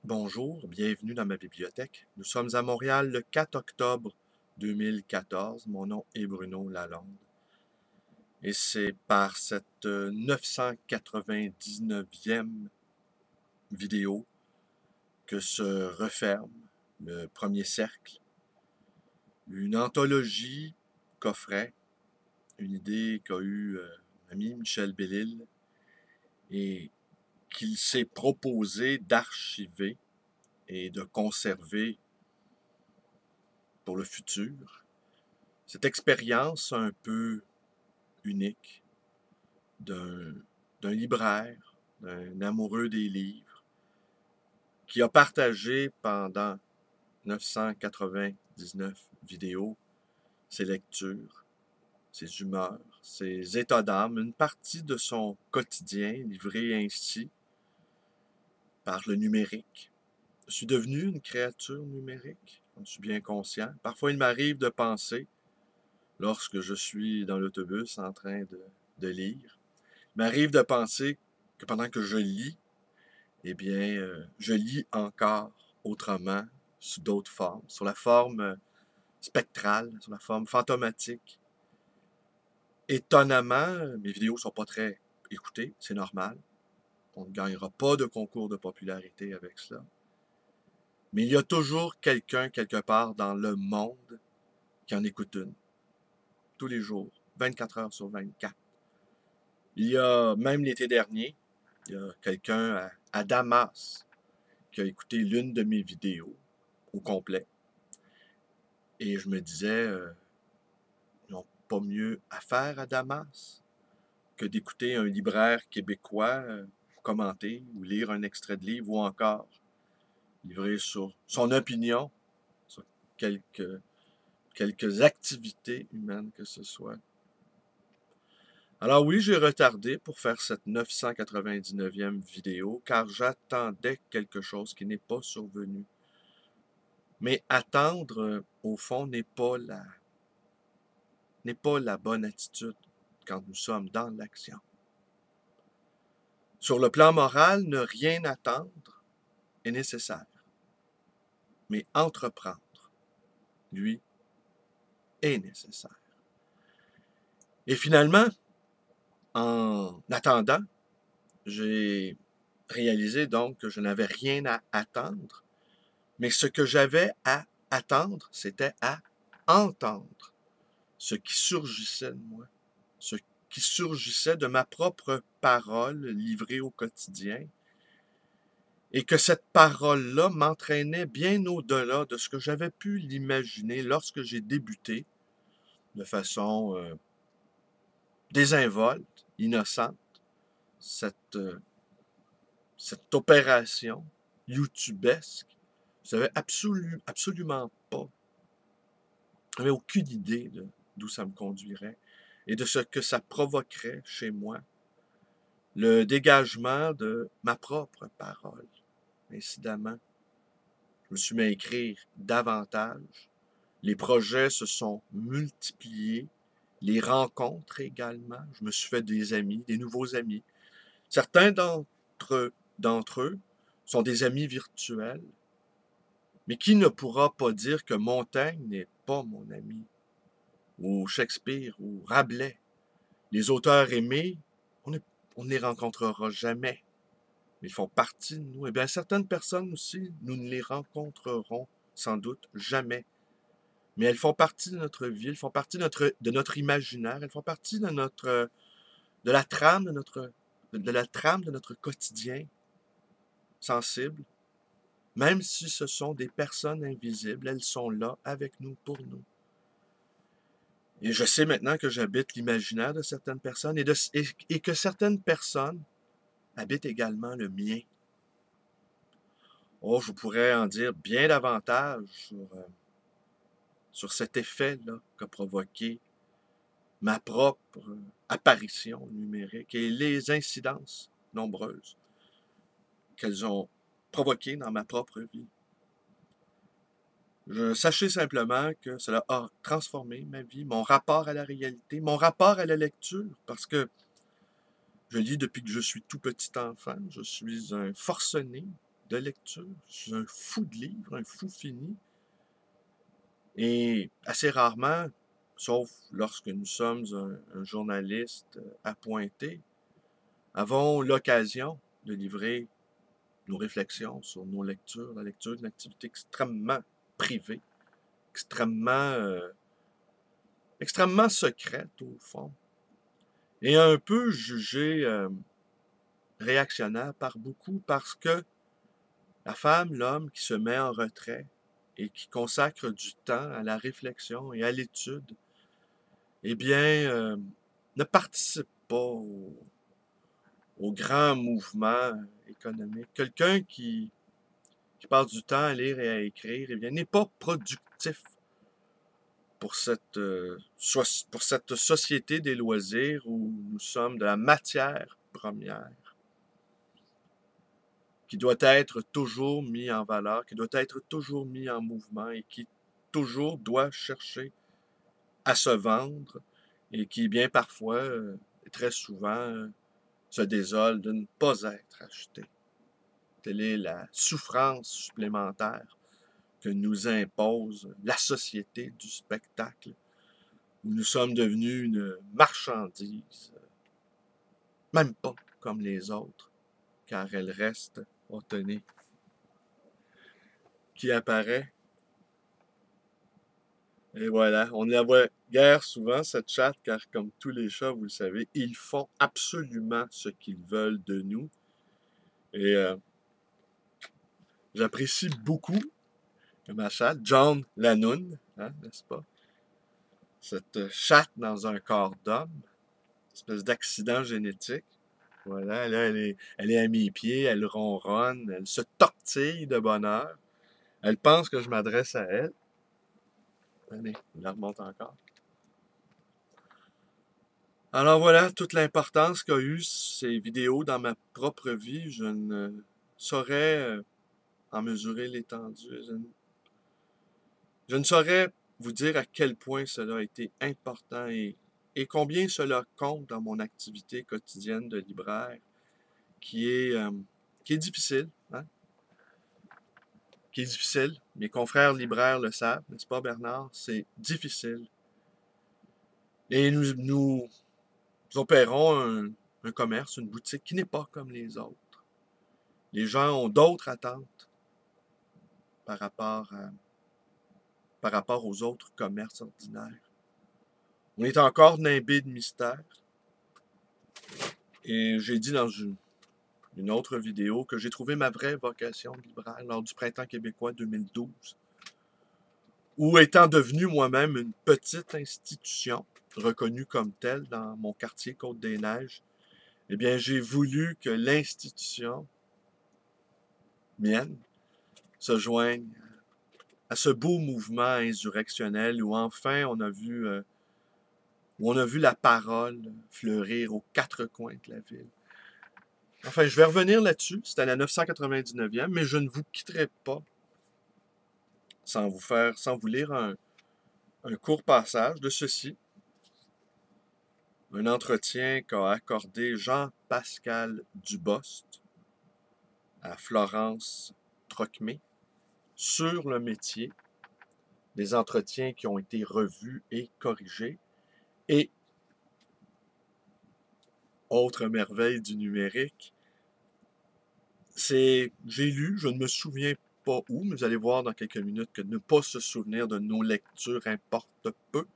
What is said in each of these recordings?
Bonjour, bienvenue dans ma bibliothèque. Nous sommes à Montréal le 4 octobre 2014. Mon nom est Bruno Lalonde. Et c'est par cette 999e vidéo que se referme le premier cercle. Une anthologie qu'offrait une idée qu'a eue mon ami Michel Bellil et qu'il s'est proposé d'archiver et de conserver pour le futur. Cette expérience un peu unique d'un libraire, d'un amoureux des livres, qui a partagé pendant 999 vidéos ses lectures, ses humeurs, ses états d'âme, une partie de son quotidien livré ainsi par le numérique. Je suis devenu une créature numérique, j'en suis bien conscient. Parfois, il m'arrive de penser, lorsque je suis dans l'autobus en train de lire, il m'arrive de penser que pendant que je lis, eh bien, je lis encore autrement, sous d'autres formes, sur la forme spectrale, sur la forme fantomatique. Étonnamment, mes vidéos ne sont pas très écoutées, c'est normal. On ne gagnera pas de concours de popularité avec cela. Mais il y a toujours quelqu'un, quelque part dans le monde, qui en écoute une. Tous les jours, 24 heures sur 24. Il y a, même l'été dernier, il y a quelqu'un à Damas qui a écouté l'une de mes vidéos au complet. Et je me disais, ils n'ont pas mieux à faire à Damas que d'écouter un libraire québécois commenter ou lire un extrait de livre ou encore livrer sur son opinion sur quelques activités humaines que ce soit. Alors oui, j'ai retardé pour faire cette 999e vidéo car j'attendais quelque chose qui n'est pas survenu. Mais attendre, au fond, n'est pas la bonne attitude quand nous sommes dans l'action. Sur le plan moral, ne rien attendre est nécessaire. Mais entreprendre, lui, est nécessaire. Et finalement, en attendant, j'ai réalisé donc que je n'avais rien à attendre, mais ce que j'avais à attendre, c'était à entendre ce qui surgissait de moi, ce qui surgissait de ma propre parole livrée au quotidien, et que cette parole-là m'entraînait bien au-delà de ce que j'avais pu l'imaginer lorsque j'ai débuté de façon désinvolte, innocente, cette, cette opération youtubesque. Je savais absolument pas. Je n'avais aucune idée d'où ça me conduirait et de ce que ça provoquerait chez moi. Le dégagement de ma propre parole. Incidemment, je me suis mis à écrire davantage. Les projets se sont multipliés. Les rencontres également. Je me suis fait des amis, des nouveaux amis. Certains d'entre eux sont des amis virtuels. Mais qui ne pourra pas dire que Montaigne n'est pas mon ami? Ou Shakespeare, ou Rabelais. Les auteurs aimés, on ne les rencontrera jamais. Mais ils font partie de nous. Et bien, certaines personnes aussi, nous ne les rencontrerons sans doute jamais. Mais elles font partie de notre vie, elles font partie de notre imaginaire, elles font partie de la trame de notre quotidien sensible. Même si ce sont des personnes invisibles, elles sont là avec nous, pour nous. Et je sais maintenant que j'habite l'imaginaire de certaines personnes et que certaines personnes habitent également le mien. Oh, je pourrais en dire bien davantage sur cet effet-là qu'a provoqué ma propre apparition numérique et les incidences nombreuses qu'elles ont provoquées dans ma propre vie. Sachez simplement que cela a transformé ma vie, mon rapport à la réalité, mon rapport à la lecture, parce que je lis depuis que je suis tout petit enfant, je suis un forcené de lecture. Je suis un fou de livres, un fou fini. Et assez rarement, sauf lorsque nous sommes un journaliste appointé, avons l'occasion de livrer nos réflexions sur nos lectures. La lecture est une activité extrêmement privée, extrêmement secrète au fond, et un peu jugée réactionnaire par beaucoup parce que la femme, l'homme qui se met en retrait et qui consacre du temps à la réflexion et à l'étude, eh bien, ne participe pas au grand mouvement économique. Quelqu'un qui passe du temps à lire et à écrire, eh bien, n'est pas productif pour pour cette société des loisirs où nous sommes de la matière première, qui doit être toujours mis en valeur, qui doit être toujours mis en mouvement et qui toujours doit chercher à se vendre et qui, bien parfois, très souvent, se désole de ne pas être acheté. Telle est la souffrance supplémentaire que nous impose la société du spectacle, où nous sommes devenus une marchandise, même pas comme les autres, car elle reste, oh tenez, qui apparaît. Et voilà, on ne la voit guère souvent, cette chatte, car comme tous les chats, vous le savez, ils font absolument ce qu'ils veulent de nous. Et j'apprécie beaucoup ma chatte, John Lannoun, hein, n'est-ce pas? Cette chatte dans un corps d'homme, espèce d'accident génétique. Voilà, là, elle est à mes pieds, elle ronronne, elle se tortille de bonheur. Elle pense que je m'adresse à elle. Allez, il la remonte encore. Alors voilà, toute l'importance qu'a eu ces vidéos dans ma propre vie. Je ne saurais en mesurer l'étendue. Je ne saurais vous dire à quel point cela a été important et combien cela compte dans mon activité quotidienne de libraire, qui est, euh, qui est difficile, hein? Qui est difficile. Mes confrères libraires le savent, n'est-ce pas, Bernard? C'est difficile. Et nous opérons un commerce, une boutique qui n'est pas comme les autres. Les gens ont d'autres attentes par rapport aux autres commerces ordinaires. On est encore nimbé de mystères. Et j'ai dit dans une autre vidéo que j'ai trouvé ma vraie vocation de libraire lors du Printemps québécois 2012, où étant devenu moi-même une petite institution, reconnue comme telle dans mon quartier Côte-des-Neiges, eh bien, j'ai voulu que l'institution mienne se joigne à ce beau mouvement insurrectionnel où enfin on a vu la parole fleurir aux quatre coins de la ville. Enfin, je vais revenir là-dessus, c'est à la 999e, mais je ne vous quitterai pas sans vous lire un court passage de ceci. Un entretien qu'a accordé Jean-Pascal Dubost à Florence Trocmé sur le métier, des entretiens qui ont été revus et corrigés, et autre merveille du numérique, j'ai lu, je ne me souviens pas où, mais vous allez voir dans quelques minutes que ne pas se souvenir de nos lectures importe peu.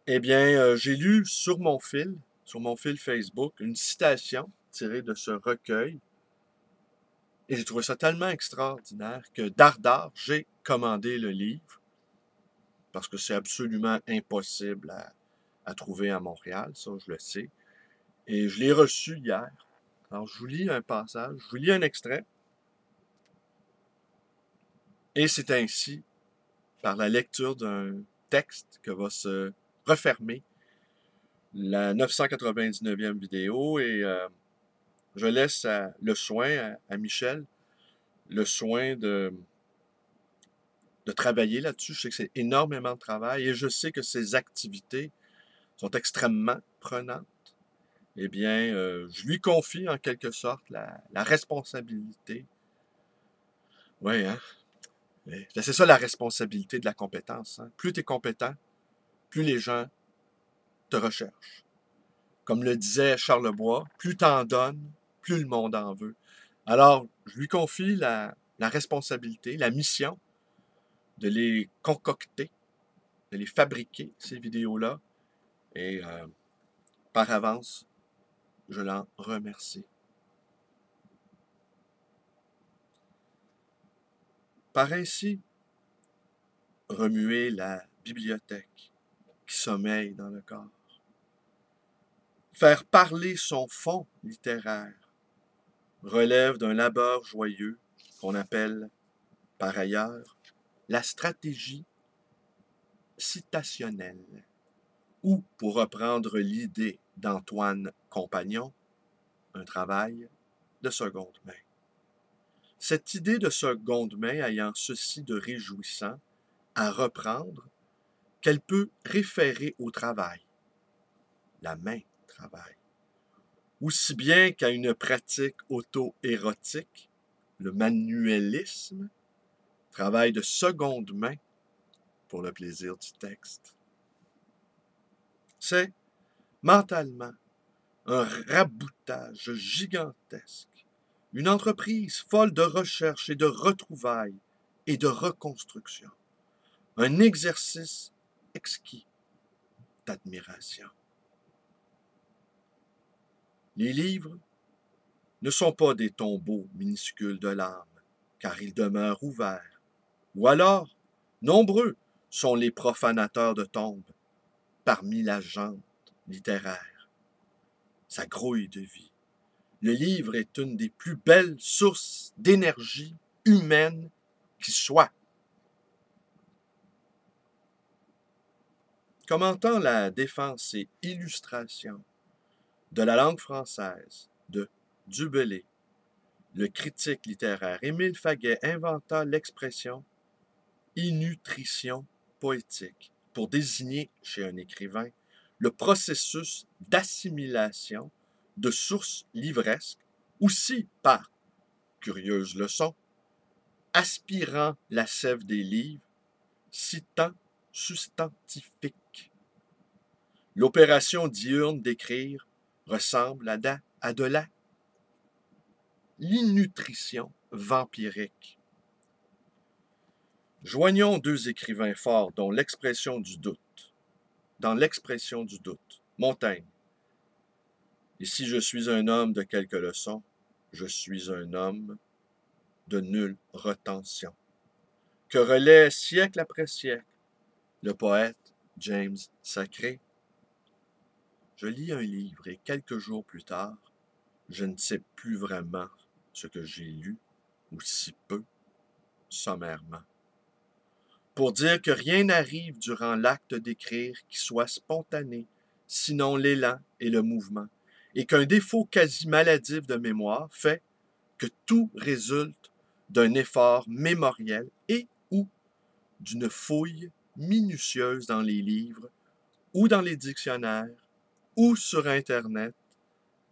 Eh bien, j'ai lu sur mon fil Facebook, une citation tirée de ce recueil, et j'ai trouvé ça tellement extraordinaire que d'art, j'ai commandé le livre, parce que c'est absolument impossible à trouver à Montréal, ça je le sais, et je l'ai reçu hier. Alors, je vous lis un passage, je vous lis un extrait. Et c'est ainsi, par la lecture d'un texte, que va se refermer la 999e vidéo. Et je laisse le soin à Michel, le soin de travailler là-dessus. Je sais que c'est énormément de travail et je sais que ces activités sont extrêmement prenantes. eh bien, je lui confie en quelque sorte la responsabilité. Oui, hein? C'est ça la responsabilité de la compétence. Hein? Plus tu es compétent, plus les gens te recherchent. Comme le disait Charlebois, plus tu en donnes, plus le monde en veut. Alors, je lui confie la responsabilité, la mission de les concocter, de les fabriquer, ces vidéos-là. Et par avance, je l'en remercie. Par ainsi, remuer la bibliothèque qui sommeille dans le corps. Faire parler son fond littéraire relève d'un labeur joyeux qu'on appelle, par ailleurs, la stratégie citationnelle, ou, pour reprendre l'idée d'Antoine Compagnon, un travail de seconde main. Cette idée de seconde main ayant ceci de réjouissant à reprendre qu'elle peut référer au travail, la main travail, aussi bien qu'à une pratique auto-érotique, le manuélisme, travail de seconde main pour le plaisir du texte. C'est, mentalement, un raboutage gigantesque, une entreprise folle de recherche et de retrouvailles et de reconstruction, un exercice exquis d'admiration. Les livres ne sont pas des tombeaux minuscules de l'âme, car ils demeurent ouverts. Ou alors, nombreux sont les profanateurs de tombes parmi la gente littéraire. Ça grouille de vie. Le livre est une des plus belles sources d'énergie humaine qui soit. Commentant la défense et illustration de la langue française de Dubellé, le critique littéraire Émile Faguet inventa l'expression innutrition poétique pour désigner chez un écrivain le processus d'assimilation de sources livresques, aussi par curieuse leçon, aspirant la sève des livres, citant substantifique. L'opération diurne d'écrire ressemble à de l'innutrition vampirique. Joignons deux écrivains forts dont l'expression du doute. Dans l'expression du doute, Montaigne. Et si je suis un homme de quelques leçons, je suis un homme de nulle retention. Que relaie siècle après siècle le poète James Sacré. Je lis un livre et quelques jours plus tard, je ne sais plus vraiment ce que j'ai lu, ou si peu, sommairement. Pour dire que rien n'arrive durant l'acte d'écrire qui soit spontané, sinon l'élan et le mouvement, et qu'un défaut quasi maladif de mémoire fait que tout résulte d'un effort mémoriel et ou d'une fouille minutieuse dans les livres ou dans les dictionnaires ou sur Internet.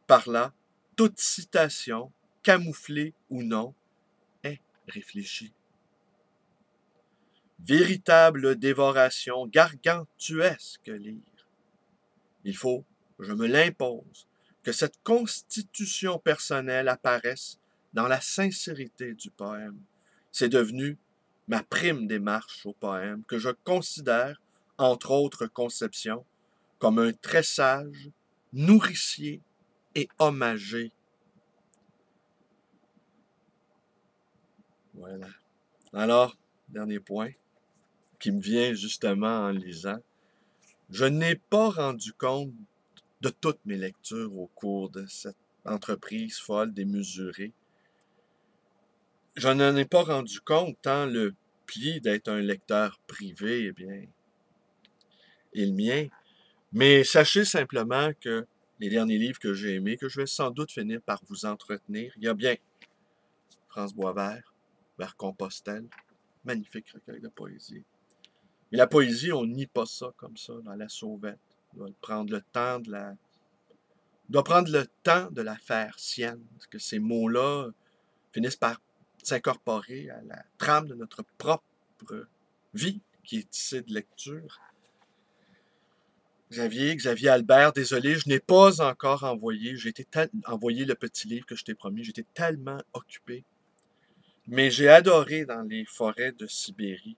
Par là, toute citation, camouflée ou non, est réfléchie. Véritable dévoration gargantuesque lire. Il faut, je me l'impose, que cette constitution personnelle apparaisse dans la sincérité du poème. C'est devenu ma prime démarche au poème, que je considère, entre autres conceptions, comme un tressage nourricier et hommagé. Voilà. Alors, dernier point qui me vient justement en lisant, je n'ai pas rendu compte de toutes mes lectures au cours de cette entreprise folle démesurée. Je n'en ai pas rendu compte tant le pli d'être un lecteur privé, eh bien, est le mien. Mais sachez simplement que les derniers livres que j'ai aimés, que je vais sans doute finir par vous entretenir, il y a bien France Boisvert, vers Compostelle, magnifique recueil de poésie. Mais la poésie, on nie pas ça comme ça, dans la sauvette. On doit prendre le temps de dois prendre le temps de la faire sienne, que ces mots-là finissent par s'incorporer à la trame de notre propre vie qui est tissée de lecture. Xavier Albert, désolé, je n'ai pas encore envoyé, envoyé le petit livre que je t'ai promis, j'étais tellement occupé. Mais j'ai adoré Dans les forêts de Sibérie,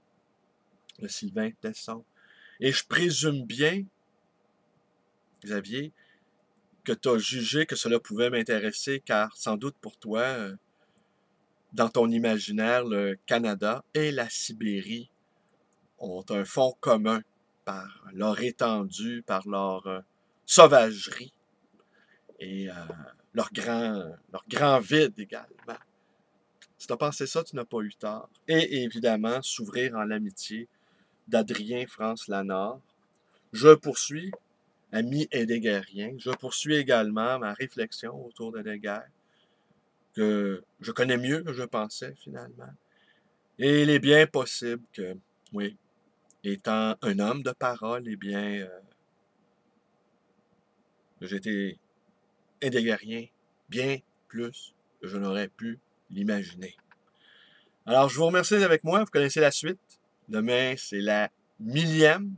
de Sylvain Tesson. Et je présume bien, Xavier, que tu as jugé que cela pouvait m'intéresser, car sans doute pour toi, dans ton imaginaire, le Canada et la Sibérie ont un fond commun par leur étendue, par leur sauvagerie et leur grand vide également. Si tu as pensé ça, tu n'as pas eu tort. Et évidemment, s'ouvrir en l'amitié d'Adrien France Lanard. Je poursuis, ami hédéguerrien, je poursuis également ma réflexion autour d'Hédéguer, que je connais mieux que je pensais finalement. Et il est bien possible que, oui, étant un homme de parole, eh bien, j'étais hédéguerien bien plus que je n'aurais pu l'imaginer. Alors, je vous remercie d'être avec moi. Vous connaissez la suite. Demain, c'est la 1000e.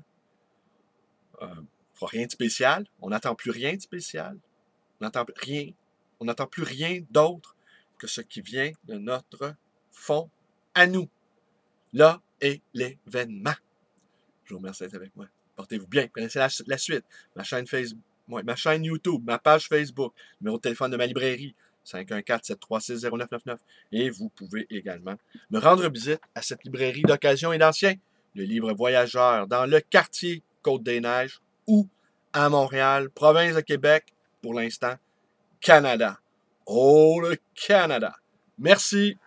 On ne fera rien de spécial. On n'attend plus rien de spécial. On n'attend rien. On n'attend plus rien d'autre que ce qui vient de notre fond à nous. Là est l'événement. Je vous remercie d'être avec moi. Portez-vous bien. Vous connaissez la suite. Ma chaîne Facebook, ma chaîne YouTube, ma page Facebook, numéro de téléphone de ma librairie, 514-736-0999. Et vous pouvez également me rendre visite à cette librairie d'occasion et d'ancien, le livre voyageur, dans le quartier Côte-des-Neiges ou à Montréal, province de Québec, pour l'instant, Canada. Oh, le Canada! Merci!